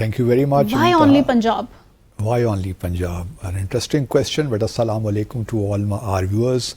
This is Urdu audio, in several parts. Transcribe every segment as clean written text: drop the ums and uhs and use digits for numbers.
thank you very much. Why only Punjab? Why only Punjab? An interesting question, but assalamu alaikum to all our viewers.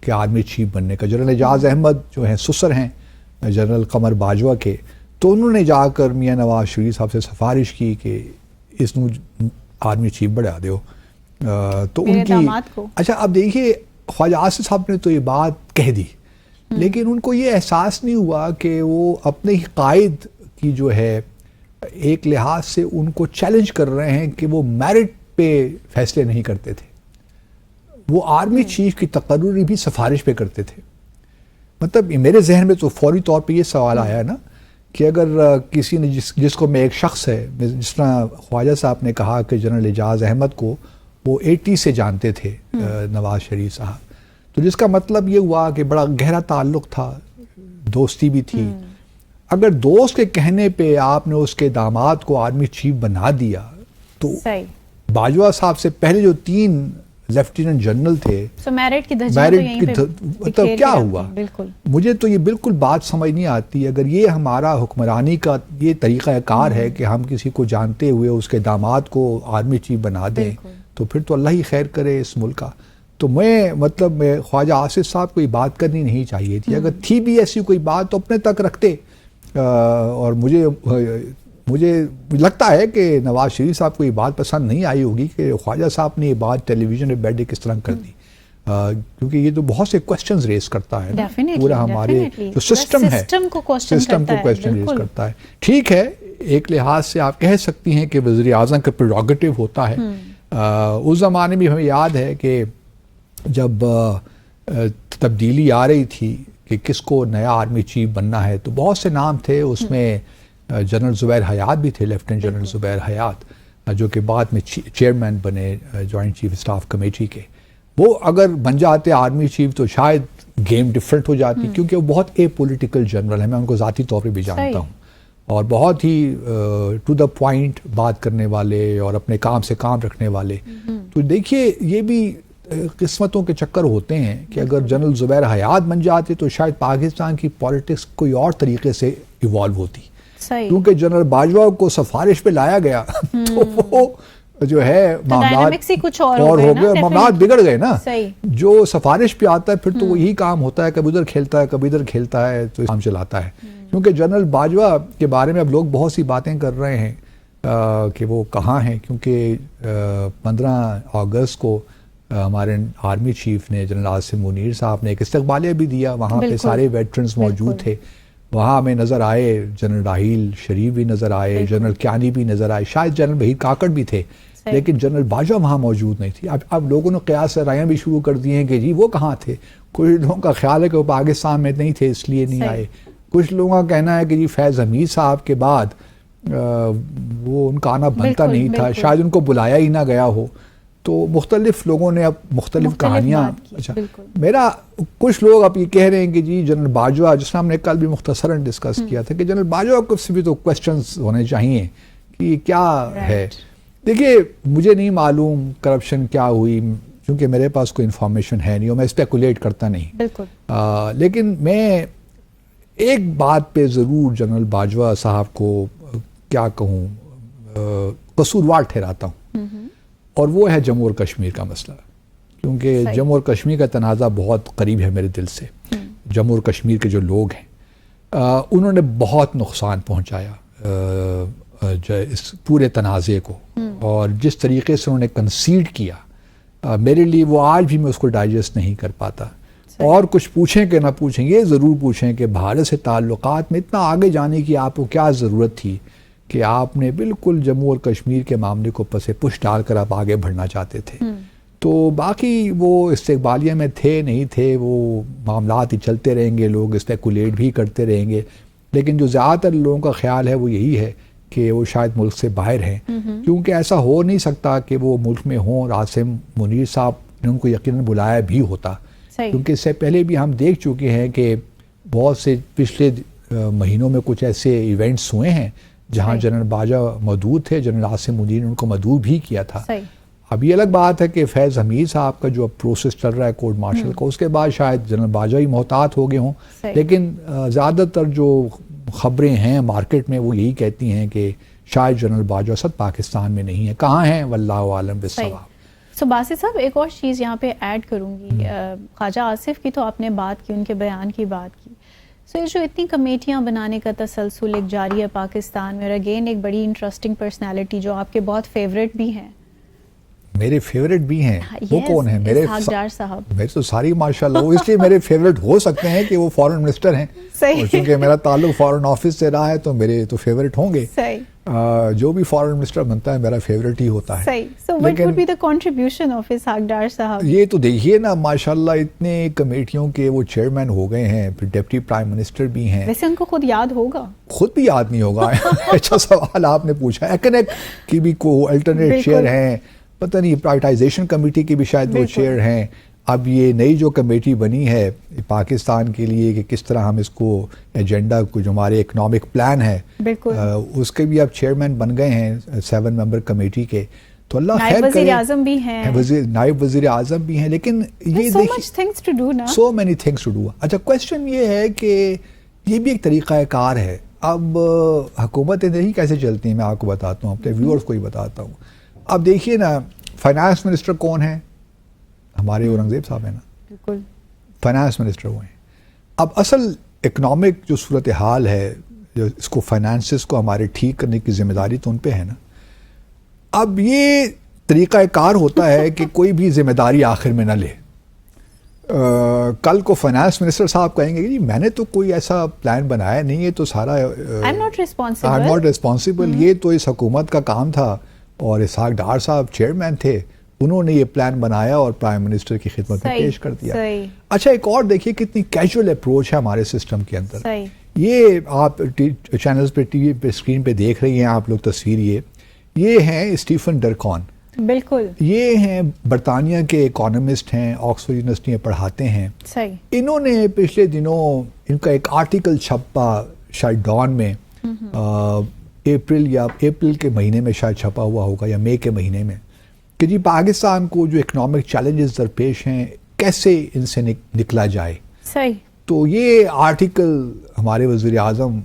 کہ آرمی چیف بننے کا. جنرل اعجاز احمد جو ہیں سسر ہیں جنرل قمر باجوہ کے, تو انہوں نے جا کر میاں نواز شریف صاحب سے سفارش کی کہ اس نو آرمی چیف بڑھا دیو. تو ان کی اچھا اب دیکھیے خواجہ آصف صاحب نے تو یہ بات کہہ دی, لیکن ان کو یہ احساس نہیں ہوا کہ وہ اپنے ہی قائد کی جو ہے ایک لحاظ سے ان کو چیلنج کر رہے ہیں کہ وہ میرٹ پہ فیصلے نہیں کرتے تھے, وہ آرمی چیف کی تقرری بھی سفارش پہ کرتے تھے. مطلب میرے ذہن میں تو فوری طور پہ یہ سوال آیا نا کہ اگر کسی نے جس کو میں ایک شخص ہے, جس طرح خواجہ صاحب نے کہا کہ جنرل اعجاز احمد کو وہ 80 سے جانتے تھے نواز شریف صاحب, تو جس کا مطلب یہ ہوا کہ بڑا گہرا تعلق تھا, دوستی بھی تھی. اگر دوست کے کہنے پہ آپ نے اس کے داماد کو آرمی چیف بنا دیا تو باجوہ صاحب سے پہلے جو 3 لیفٹیننٹ جنرل تھے مطلب کیا ہوا. مجھے تو یہ بالکل بات سمجھ نہیں آتی. اگر یہ ہمارا حکمرانی کا یہ طریقہ کار ہے کہ ہم کسی کو جانتے ہوئے اس کے داماد کو آرمی چیف بنا دیں تو پھر تو اللہ ہی خیر کرے اس ملک کا. تو میں خواجہ آصف صاحب کو یہ بات کرنی نہیں چاہیے تھی. اگر تھی بھی ایسی کوئی بات تو اپنے تک رکھتے. اور مجھے لگتا ہے کہ نواز شریف صاحب کو یہ بات پسند نہیں آئی ہوگی کہ خواجہ صاحب نے یہ بات ٹیلی ویژن پہ بیٹھ کے کس طرح کر دی, کیونکہ یہ تو بہت سے کوسچنز ریز کرتا ہے, پورا ہمارے جو سسٹم ہے کو کوسچن ریز کرتا ہے. ٹھیک ہے, ایک لحاظ سے آپ کہہ سکتی ہیں کہ وزیر اعظم کا پریروگیٹو ہوتا ہے. اس زمانے میں ہمیں یاد ہے کہ جب تبدیلی آ رہی تھی کہ کس کو نیا آرمی چیف بننا ہے تو بہت سے نام تھے, اس میں جنرل زبیر حیات بھی تھے, لیفٹیننٹ جنرل زبیر حیات, جو کہ بعد میں چیئرمین بنے جوائنٹ چیف اسٹاف کمیٹی کے. وہ اگر بن جاتے آرمی چیف تو شاید گیم ڈفرینٹ ہو جاتی, کیونکہ وہ بہت اے پولیٹیکل جنرل ہیں, میں ان کو ذاتی طور پہ بھی جانتا ہوں, اور بہت ہی ٹو دا پوائنٹ بات کرنے والے اور اپنے کام سے کام رکھنے والے. تو دیکھیے یہ بھی قسمتوں کے چکر ہوتے ہیں کہ اگر جنرل زبیر حیات بن جاتے تو شاید پاکستان کی پالیٹکس کوئی اور طریقے سے ایوالو ہوتی. کیونکہ جنرل باجوہ کو سفارش پہ لایا گیا تو وہ جو ہے معاملات کچھ اور ہو گئے, معاملات بگڑ گئے نا. جو سفارش پہ آتا ہے پھر تو یہی کام ہوتا ہے, کبھی ادھر کھیلتا ہے کبھی ادھر کھیلتا ہے, تو کام چلاتا ہے. کیونکہ جنرل باجوہ کے بارے میں اب لوگ بہت سی باتیں کر رہے ہیں کہ وہ کہاں ہیں, کیونکہ 15 اگست کو ہمارے آرمی چیف نے جنرل عاصم منیر صاحب نے ایک استقبالیہ بھی دیا, وہاں پہ سارے ویٹرنز موجود تھے. وہاں ہمیں نظر آئے جنرل راحیل شریف بھی نظر آئے, جنرل کیانی بھی نظر آئے, شاید جنرل بہیر کاکڑ بھی تھے, لیکن جنرل باجوہ وہاں موجود نہیں تھی. اب لوگوں نے قیاس رائیاں بھی شروع کر دی ہیں کہ جی وہ کہاں تھے. کچھ لوگوں کا خیال ہے کہ وہ پاکستان میں نہیں تھے اس لیے نہیں آئے. کچھ لوگوں کا کہنا ہے کہ جی فیض حمید صاحب کے بعد وہ ان کا آنا بنتا نہیں تھا, شاید ان کو بلایا ہی نہ گیا ہو. تو مختلف لوگوں نے اب مختلف کہانیاں. اچھا میرا کچھ لوگ اب یہ کہہ رہے ہیں کہ جی جنرل باجوہ, جس میں ہم نے کل بھی مختصراً ڈسکس کیا تھا کہ جنرل باجوہ کو سے بھی تو کوسچنز ہونے چاہیے کہ کیا ہے. دیکھیے مجھے نہیں معلوم کرپشن کیا ہوئی, کیونکہ میرے پاس کوئی انفارمیشن ہے نہیں اور میں اسپیکولیٹ کرتا نہیں. لیکن میں ایک بات پہ ضرور جنرل باجوہ صاحب کو کیا کہوں قصوروار ٹھہراتا ہوں, اور وہ ہے جموں اور کشمیر کا مسئلہ. کیونکہ جموں اور کشمیر کا تنازع بہت قریب ہے میرے دل سے. جموں اور کشمیر کے جو لوگ ہیں انہوں نے بہت نقصان پہنچایا اس پورے تنازع کو, اور جس طریقے سے انہوں نے کنسیڈ کیا میرے لیے وہ آج بھی میں اس کو ڈائجسٹ نہیں کر پاتا. اور کچھ پوچھیں کہ نہ پوچھیں, یہ ضرور پوچھیں کہ بھارت سے تعلقات میں اتنا آگے جانے کی آپ کو کیا ضرورت تھی کہ آپ نے بالکل جموں اور کشمیر کے معاملے کو پس پش ڈال کر آپ آگے بڑھنا چاہتے تھے. تو باقی وہ استقبالیہ میں تھے نہیں تھے, وہ معاملات ہی چلتے رہیں گے, لوگ اسپیکولیٹ بھی کرتے رہیں گے, لیکن جو زیادہ تر لوگوں کا خیال ہے وہ یہی ہے کہ وہ شاید ملک سے باہر ہیں. کیونکہ ایسا ہو نہیں سکتا کہ وہ ملک میں ہوں, اور عاصم منیر صاحب نے ان کو یقیناً بلایا بھی ہوتا. کیونکہ اس سے پہلے بھی ہم دیکھ چکے ہیں کہ بہت سے پچھلے مہینوں میں کچھ ایسے ایونٹس ہوئے ہیں جہاں جنرل باجوہ موجود تھے, جنرل عاصم منیر نے ان کو مدعو بھی کیا تھا. اب یہ الگ بات ہے کہ فیض حمید صاحب کا جو پروسیس چل رہا ہے کورٹ مارشل کا, اس کے بعد شاید جنرل باجوہ ہی محتاط ہو گئے ہوں, لیکن زیادہ تر جو خبریں ہیں مارکیٹ میں وہ یہی کہتی ہیں کہ شاید جنرل باجوہ سب پاکستان میں نہیں ہے. کہاں ہیں واللہ عالم بالصواب. سو باسط صاحب ایک اور چیز یہاں پہ ایڈ کروں گی، خواجہ آصف کی تو آپ نے بات کی، ان کے بیان کی بات کی. سو یہ جو اتنی کمیٹیاں بنانے کا تسلسل ایک جاری ہے پاکستان میں، اور اگین ایک بڑی انٹرسٹنگ پرسنالٹی جو آپ کے بہت فیوریٹ بھی ہیں. میرے فیوریٹ بھی ہیں. وہ کون ہیں؟ میرے اسحاق ڈار صاحب. میرے تو ساری ماشاءاللہ، وہ اس لیے میرے فیوریٹ ہو سکتے ہیں کہ وہ فارن منسٹر ہیں، اور چونکہ میرا تعلق فارن آفس سے رہا ہے تو میرے تو فیوریٹ ہوں گے. جو بھی فارن منسٹر بنتا ہے میرا فیوریٹ ہی ہوتا ہے. صحیح. So what would be the contribution of Ishaq Dar صاحب؟ یہ تو دیکھیے نا ماشاءاللہ اتنے کمیٹیوں کے وہ چیئرمین ہو گئے ہیں، پھر ڈپٹی پرائم منسٹر بھی ہیں. ویسے ان کو خود یاد ہوگا؟ خود بھی یاد نہیں ہوگا. اچھا سوال آپ نے پوچھا. ایکنیک کی بھی کو الٹرنیٹ چیئر ہیں، پتہ نہیں پرائیویٹائزیشن کمیٹی کی بھی شاید وہ چیئر ہیں. اب یہ نئی جو کمیٹی بنی ہے پاکستان کے لیے کہ کس طرح ہم اس کو ایجنڈا کو جو ہمارے اکنامک پلان ہے اس کے بھی اب چیئرمین بن گئے ہیں 7 ممبر کمیٹی کے. تو اللہ خیر کرے. وزیر اعظم بھی ہیں، نائب وزیر اعظم بھی ہیں، لیکن یہ so many things to do. اچھا کوشچن یہ ہے کہ یہ بھی ایک طریقہ کار ہے. اب حکومتیں نہیں کیسے چلتی ہیں میں آپ کو بتاتا ہوں، اپنے ویورز کو ہی بتاتا ہوں. اب دیکھیے نا فائنانس منسٹر کون ہے؟ ہمارے اورنگزیب صاحب ہیں نا. بالکل فائنانس منسٹر وہ ہیں. اب اصل اکنامک جو صورتحال ہے، جو اس کو فائنانسز کو ہمارے ٹھیک کرنے کی ذمہ داری تو ان پہ ہے نا. اب یہ طریقہ کار ہوتا ہے کہ کوئی بھی ذمہ داری آخر میں نہ لے. کل کو فائنانس منسٹر صاحب کہیں گے کہ جی میں نے تو کوئی ایسا پلان بنایا نہیں ہے، تو سارا I'm not responsible. یہ تو اس حکومت کا کام تھا، اور اسحاق ڈار صاحب چیئرمین تھے، انہوں نے یہ پلان بنایا اور پرائم منسٹر کی خدمت میں پیش کر دیا. اچھا ایک اور دیکھیے کتنی کیجول اپروچ ہے ہمارے سسٹم کے اندر. یہ آپ چینلز پہ ٹی وی پہ اسکرین پہ دیکھ رہی ہیں آپ لوگ تصویر. یہ ہیں اسٹیفن ڈرکون. بالکل یہ ہیں برطانیہ کے اکانومسٹ ہیں، آکسفورڈ یونیورسٹی میں پڑھاتے ہیں. انہوں نے پچھلے دنوں ان کا ایک آرٹیکل چھپا شاید ڈان میں، اپریل کے مہینے میں شاید چھپا ہوا ہوگا یا مئی کے مہینے میں، کہ جی پاکستان کو جو اکنامک چیلنجز درپیش ہیں کیسے ان سے نکلا جائے. تو یہ آرٹیکل ہمارے وزیر اعظم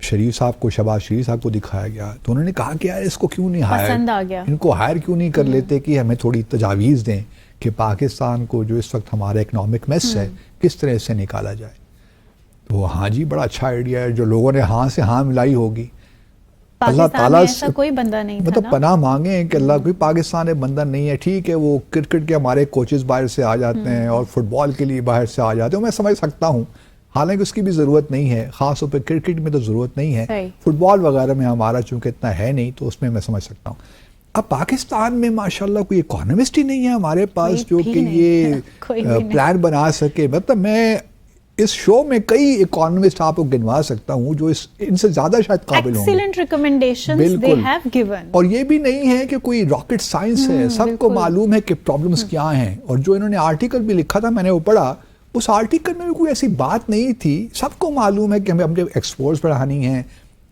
شریف صاحب کو، شہباز شریف صاحب کو دکھایا گیا. تو انہوں نے کہا کہ یار اس کو کیوں نہیں ان کو ہائر کیوں نہیں کر لیتے کہ ہمیں تھوڑی تجاویز دیں کہ پاکستان کو جو اس وقت ہمارا اکنامک میس ہے کس طرح سے نکالا جائے. تو ہاں جی بڑا اچھا آئیڈیا ہے، جو لوگوں نے ہاں سے ہاں ملائی ہوگی. اللہ تعالیٰ سے کوئی بندہ نہیں مطلب پناہ مانگے کہ اللہ کوئی پاکستان میں بندہ نہیں ہے. ٹھیک ہے وہ کرکٹ کے ہمارے کوچز باہر سے آ جاتے ہیں اور فٹ بال کے لیے باہر سے آ جاتے ہیں، میں سمجھ سکتا ہوں، حالانکہ اس کی بھی ضرورت نہیں ہے. خاص طور پہ کرکٹ میں تو ضرورت نہیں ہے، فٹ بال وغیرہ میں ہمارا چونکہ اتنا ہے نہیں تو اس میں سمجھ سکتا ہوں. اب پاکستان میں ماشاءاللہ کوئی اکانومسٹ ہی نہیں ہے ہمارے پاس جو کہ یہ پلان بنا سکے. مطلب میں اس شو میں کئی اکانومسٹ آپ کو گنوا سکتا ہوں جو ان سے زیادہ شاید قابل ہوں گے. بالکل. اور یہ بھی نہیں ہے کہ کوئی راکٹ سائنس ہے، سب کو معلوم ہے کہ پرابلمز کیا ہیں. اور جو انہوں نے آرٹیکل بھی لکھا تھا میں نے وہ پڑھا، اس آرٹیکل میں بھی کوئی ایسی بات نہیں تھی. سب کو معلوم ہے کہ ہمیں اپنے ایکسپورٹس بڑھانی ہیں،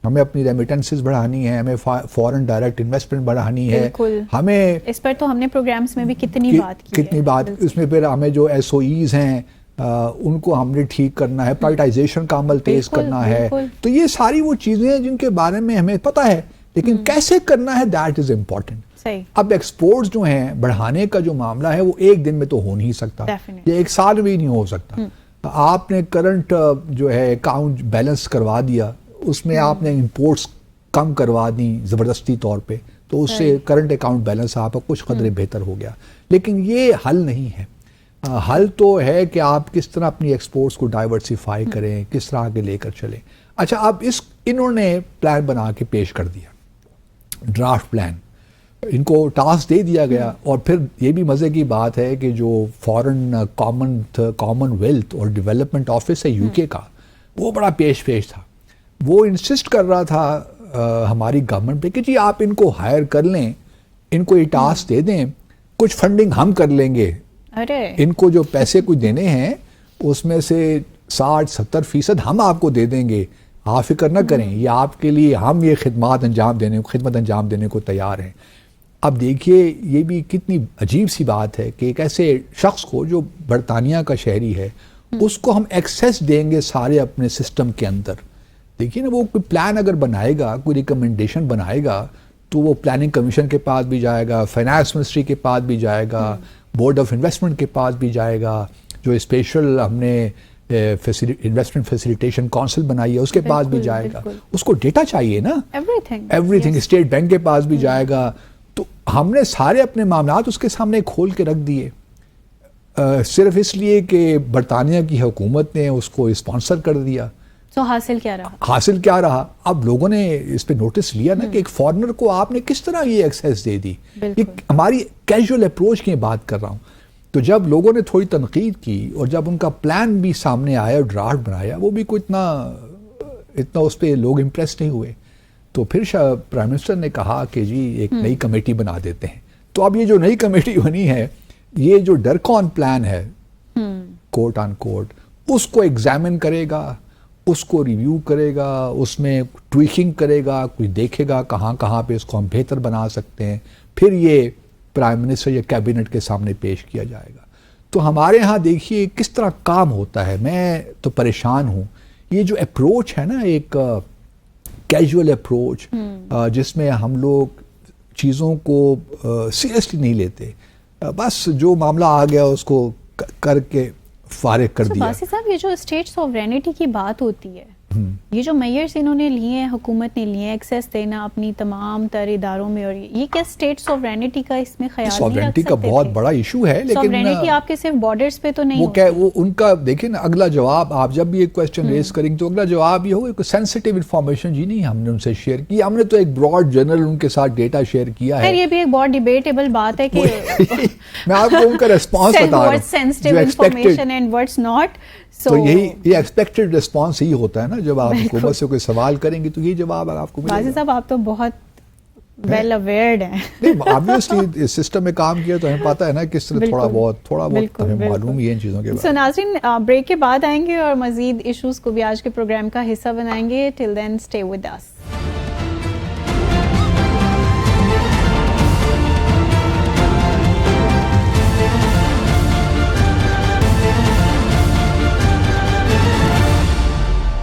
ہمیں اپنی ریمیٹنسز بڑھانی ہے، ہمیں فورن ڈائریکٹ انویسٹمنٹ بڑھانی ہے. ہمیں اس پر تو ہم نے پروگرامز میں بھی کتنی بات اس میں پھر ہمیں جو ایس او ایز ہیں ان کو ہم نے ٹھیک کرنا ہے، پرائیویٹائزیشن کا عمل تیز کرنا ہے. تو یہ ساری وہ چیزیں ہیں جن کے بارے میں ہمیں پتہ ہے، لیکن کیسے کرنا ہے دیٹ از امپورٹنٹ. اب ایکسپورٹس جو ہیں بڑھانے کا جو معاملہ ہے وہ ایک دن میں تو ہو نہیں سکتا، یہ ایک سال میں نہیں ہو سکتا. آپ نے کرنٹ جو ہے اکاؤنٹ بیلنس کروا دیا، اس میں آپ نے امپورٹس کم کروا دی زبردستی طور پہ، تو اس سے کرنٹ اکاؤنٹ بیلنس آپ کا کچھ قدرے بہتر ہو گیا. لیکن یہ حل نہیں ہے. حل تو ہے کہ آپ کس طرح اپنی ایکسپورٹس کو ڈائیورسیفائی کریں، کس طرح آگے لے کر چلیں. اچھا اب انہوں نے پلان بنا کے پیش کر دیا، ڈرافٹ پلان. ان کو ٹاسک دے دیا گیا. اور پھر یہ بھی مزے کی بات ہے کہ جو فورن کامن ویلتھ اور ڈیولپمنٹ آفس ہے یو کے کا، وہ بڑا پیش تھا. وہ انسسٹ کر رہا تھا ہماری گورنمنٹ پہ کہ جی آپ ان کو ہائر کر لیں، ان کو یہ ٹاسک دے دیں، کچھ فنڈنگ ہم کر لیں گے. ان کو جو پیسے کچھ دینے ہیں اس میں سے 60-70% ہم آپ کو دے دیں گے، آپ فکر نہ کریں، یہ آپ کے لیے ہم یہ خدمت انجام دینے کو تیار ہیں. اب دیکھیے یہ بھی کتنی عجیب سی بات ہے کہ ایک ایسے شخص کو جو برطانیہ کا شہری ہے اس کو ہم ایکسیس دیں گے سارے اپنے سسٹم کے اندر. دیکھیے نا وہ کوئی پلان اگر بنائے گا، کوئی ریکمنڈیشن بنائے گا تو وہ پلاننگ کمیشن کے پاس بھی جائے گا, فائنانس منسٹری کے پاس بھی جائے گا, بورڈ آف انویسٹمنٹ کے پاس بھی جائے گا, جو اسپیشل ہم نے انویسٹمنٹ فیسیلیٹیشن کونسل بنائی ہے اس کے پاس بھی جائے گا. اس کو ڈیٹا چاہیے نا, ایوری تھنگ. اسٹیٹ بینک کے پاس بھی جائے گا. تو ہم نے سارے اپنے معاملات اس کے سامنے کھول کے رکھ دیے, صرف اس لیے کہ برطانیہ کی حکومت نے اس کو اسپانسر کر دیا. تو حاصل کیا رہا؟ اب لوگوں نے اس پہ نوٹس لیا نا کہ ایک فارنر کو آپ نے کس طرح یہ ایکسیس دے دی. یہ ہماری کیجول اپروچ کی بات کر رہا ہوں. تو جب لوگوں نے تھوڑی تنقید کی اور جب ان کا پلان بھی سامنے آیا اور ڈرافٹ بنایا, وہ بھی کوئی اتنا اس پہ لوگ امپریس نہیں ہوئے. تو پھر پرائم منسٹر نے کہا کہ جی ایک نئی کمیٹی بنا دیتے ہیں. تو اب یہ جو نئی کمیٹی بنی ہے, یہ جو ڈرکون پلان ہے کوٹ آن کوٹ, اس کو ایگزامن کرے گا, اس کو ریویو کرے گا, اس میں ٹویکنگ کرے گا, کوئی دیکھے گا کہاں پہ اس کو ہم بہتر بنا سکتے ہیں, پھر یہ پرائم منسٹر یا کیبنٹ کے سامنے پیش کیا جائے گا. تو ہمارے ہاں دیکھیے کس طرح کام ہوتا ہے. میں تو پریشان ہوں. یہ جو اپروچ ہے نا, ایک کیجول اپروچ, جس میں ہم لوگ چیزوں کو سیریسلی نہیں لیتے, بس جو معاملہ آ گیا اس کو کر کے فارغ کر دیا. باسی صاحب, یہ جو اسٹیٹ سوورینٹی کی بات ہوتی ہے, یہ جو میئرز انہوں نے لیے ہیں, حکومت نے لیے ہیں, ایکسیس دینا اپنی تمام تر اداروں میں, اور یہ کیا اسٹیٹ سوورینٹی کا اس میں خیال نہیں رکھ سکتے؟ سوورینٹی کا بہت بڑا ایشو ہے, لیکن سوورینٹی آپ کے صرف بارڈرز پہ تو نہیں وہ ان کا دیکھیں نا اگلا جواب. آپ جب بھی ایک کویسچن ریز کریں گے تو اگلا جواب یہ ہوگا کہ سینسٹیو انفارمیشن جی نہیں ہم نے ان سے شیئر کی. ہم نے تو ایک براڈ جنرل ان کے ساتھ ڈیٹا شیئر کیا ہے. یہ بھی ایک بہت ڈیبیٹیبل بات ہے کہ میں آپ کو ان کا ریسپانس بتا رہا ہوں, sensitive information and what's not. تو یہ ایکسپیکٹڈ رسپانس ہی ہوتا ہے نا, جب آپ حکومت سے کوئی سوال کریں گے تو یہ جواب آپ کو ملے گا. غازی صاحب, آپ تو بہت ویل اویئرڈ ہیں. نہیں, obviously اس سسٹم میں کام کیا تو ہمیں پتا ہے نا کس طرح تھوڑا بہت ہمیں معلوم ہی ہے ان چیزوں کے بارے میں. ناظرین, بریک کے بعد آئیں گے اور مزید ایشوز کو بھی آج کے پروگرام کا حصہ بنائیں گے. ٹل دین اسٹے ود اس.